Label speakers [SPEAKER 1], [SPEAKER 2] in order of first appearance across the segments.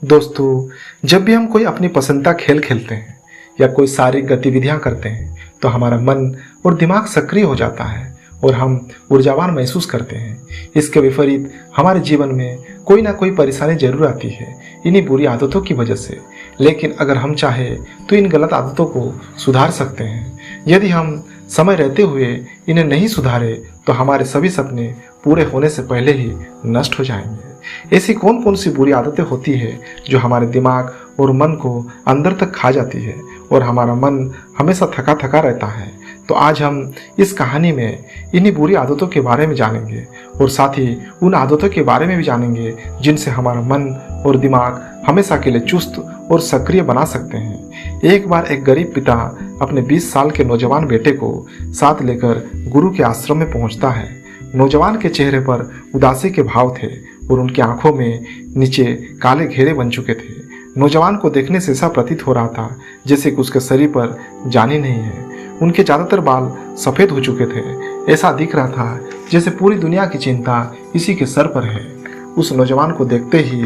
[SPEAKER 1] दोस्तों, जब भी हम कोई अपनी पसंद का खेल खेलते हैं या कोई शारीरिक गतिविधियां करते हैं तो हमारा मन और दिमाग सक्रिय हो जाता है और हम ऊर्जावान महसूस करते हैं। इसके विपरीत हमारे जीवन में कोई ना कोई परेशानी जरूर आती है इन्हीं बुरी आदतों की वजह से। लेकिन अगर हम चाहें तो इन गलत आदतों को सुधार सकते हैं। यदि हम समय रहते हुए इन्हें नहीं सुधारे तो हमारे सभी सपने पूरे होने से पहले ही नष्ट हो जाएंगे। ऐसी कौन कौन सी बुरी आदतें होती है जो हमारे दिमाग और मन को अंदर तक खा जाती है और हमारा मन हमेशा थका थका रहता है। तो आज हम इस कहानी में इन्हीं बुरी आदतों के बारे में जानेंगे और साथ ही उन आदतों के बारे में भी जानेंगे जिनसे हमारा मन और दिमाग हमेशा के लिए चुस्त और सक्रिय बना सकते हैं। एक बार एक गरीब पिता अपने 20 साल के नौजवान बेटे को साथ लेकर गुरु के आश्रम में पहुंचता है। नौजवान के चेहरे पर उदासी के भाव थे और उनकी आंखों में नीचे काले घेरे बन चुके थे। नौजवान को देखने से ऐसा प्रतीत हो रहा था जैसे कि उसके शरीर पर जान ही नहीं है। उनके ज़्यादातर बाल सफ़ेद हो चुके थे। ऐसा दिख रहा था जैसे पूरी दुनिया की चिंता इसी के सर पर है। उस नौजवान को देखते ही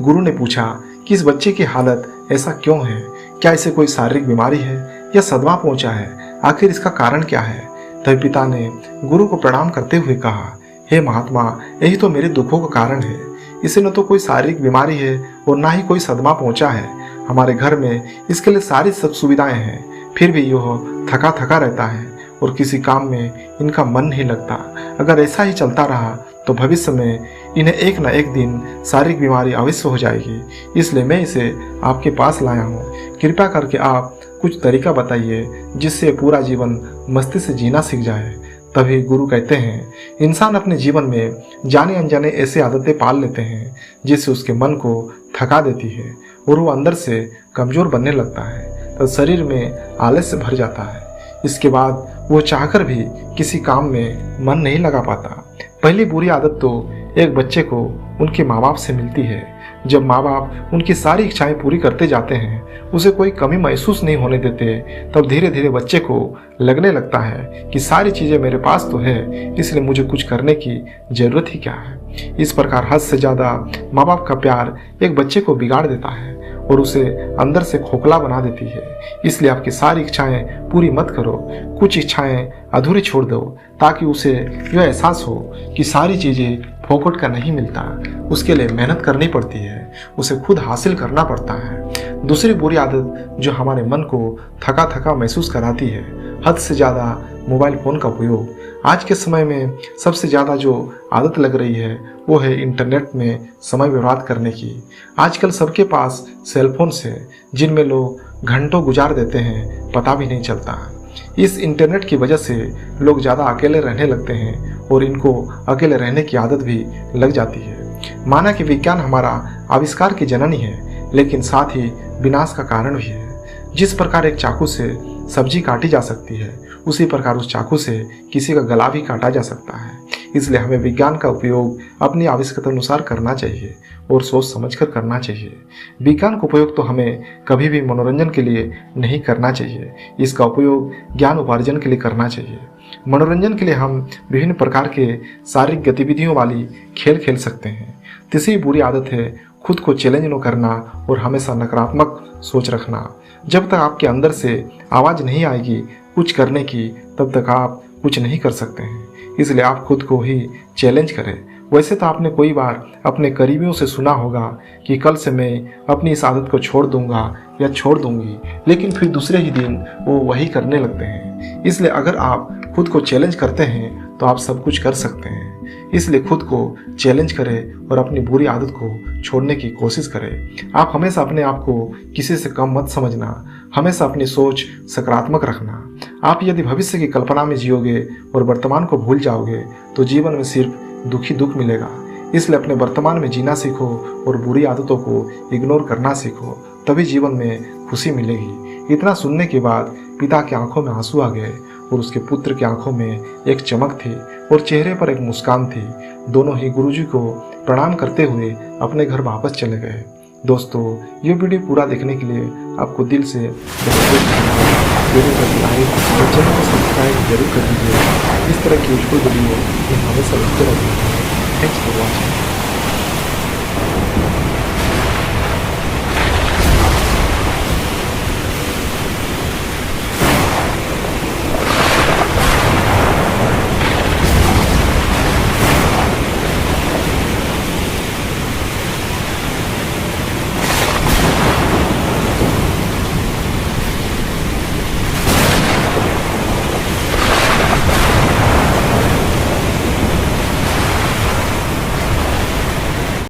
[SPEAKER 1] गुरु ने पूछा कि इस बच्चे की हालत ऐसा क्यों है? क्या इसे कोई शारीरिक बीमारी है या सदमा पहुंचा है? आखिर इसका कारण क्या है? तभी पिता ने गुरु को प्रणाम करते हुए कहा, हे महात्मा, यही तो मेरे दुखों का कारण है। इसे न तो कोई शारीरिक बीमारी है और ना ही कोई सदमा पहुंचा है। हमारे घर में इसके लिए सारी सब सुविधाएं हैं, फिर भी यह थका थका रहता है और किसी काम में इनका मन नहीं लगता। अगर ऐसा ही चलता रहा तो भविष्य में इन्हें एक न एक दिन शारीरिक बीमारी अवश्य हो जाएगी। इसलिए मैं इसे आपके पास लाया हूँ। कृपया करके आप कुछ तरीका बताइए जिससे पूरा जीवन मस्ती से जीना सीख जाए। तभी गुरु कहते हैं, इंसान अपने जीवन में जाने अनजाने ऐसे आदतें पाल लेते हैं जिससे उसके मन को थका देती है और वो अंदर से कमज़ोर बनने लगता है। तो शरीर में आलस्य भर जाता है। इसके बाद वो चाहकर भी किसी काम में मन नहीं लगा पाता। पहली बुरी आदत तो एक बच्चे को उनके माँ बाप से मिलती है। जब माँ बाप उनकी सारी इच्छाएं पूरी करते जाते हैं, उसे कोई कमी महसूस नहीं होने देते, तब धीरे धीरे बच्चे को लगने लगता है कि सारी चीज़ें मेरे पास तो है, इसलिए मुझे कुछ करने की ज़रूरत ही क्या है। इस प्रकार हद से ज़्यादा माँ बाप का प्यार एक बच्चे को बिगाड़ देता है और उसे अंदर से खोखला बना देती है। इसलिए आपकी सारी इच्छाएं पूरी मत करो, कुछ इच्छाएं अधूरी छोड़ दो ताकि उसे यह एहसास हो कि सारी चीज़ें फोकट का नहीं मिलता, उसके लिए मेहनत करनी पड़ती है, उसे खुद हासिल करना पड़ता है। दूसरी बुरी आदत जो हमारे मन को थका थका महसूस कराती है, हद से ज़्यादा मोबाइल फ़ोन का उपयोग। आज के समय में सबसे ज़्यादा जो आदत लग रही है वो है इंटरनेट में समय बर्बाद करने की। आजकल सबके पास सेलफोन्स है जिनमें लोग घंटों गुजार देते हैं, पता भी नहीं चलता। इस इंटरनेट की वजह से लोग ज़्यादा अकेले रहने लगते हैं और इनको अकेले रहने की आदत भी लग जाती है। माना कि विज्ञान हमारा आविष्कार की जननी है, लेकिन साथ ही विनाश का कारण भी है। जिस प्रकार एक चाकू से सब्जी काटी जा सकती है, उसी प्रकार उस चाकू से किसी का गला भी काटा जा सकता है। इसलिए हमें विज्ञान का उपयोग अपनी आवश्यकता अनुसार करना चाहिए और सोच समझकर करना चाहिए। विज्ञान का उपयोग तो हमें कभी भी मनोरंजन के लिए नहीं करना चाहिए, इसका उपयोग ज्ञान उपार्जन के लिए करना चाहिए। मनोरंजन के लिए हम विभिन्न प्रकार के शारीरिक गतिविधियों वाली खेल खेल सकते हैं। तीसरी बुरी आदत है खुद को चैलेंज न करना और हमेशा नकारात्मक सोच रखना। जब तक आपके अंदर से आवाज़ नहीं आएगी कुछ करने की, तब तक आप कुछ नहीं कर सकते हैं। इसलिए आप खुद को ही चैलेंज करें। वैसे तो आपने कई बार अपने करीबियों से सुना होगा कि कल से मैं अपनी इस आदत को छोड़ दूंगा या छोड़ दूंगी, लेकिन फिर दूसरे ही दिन वो वही करने लगते हैं। इसलिए अगर आप खुद को चैलेंज करते हैं तो आप सब कुछ कर सकते हैं। इसलिए खुद को चैलेंज करें और अपनी बुरी आदत को छोड़ने की कोशिश करें। आप हमेशा अपने आप को किसी से कम मत समझना, हमेशा अपनी सोच सकारात्मक रखना। आप यदि भविष्य की कल्पना में जियोगे और वर्तमान को भूल जाओगे तो जीवन में सिर्फ दुख ही दुख मिलेगा। इसलिए अपने वर्तमान में जीना सीखो और बुरी आदतों को इग्नोर करना सीखो, तभी जीवन में खुशी मिलेगी। इतना सुनने के बाद पिता की आंखों में आंसू आ गए और उसके पुत्र की आंखों में एक चमक थी और चेहरे पर एक मुस्कान थी। दोनों ही गुरुजी को प्रणाम करते हुए अपने घर वापस चले गए। दोस्तों, ये वीडियो पूरा देखने के लिए आपको दिल से बहुत धन्यवाद। वीडियो को लाइक और चैनल को सब्सक्राइब जरूर कर दीजिए। इस तरह की यूजफुल वीडियो हमेशा लगते रहते हैं। Thanks for watching.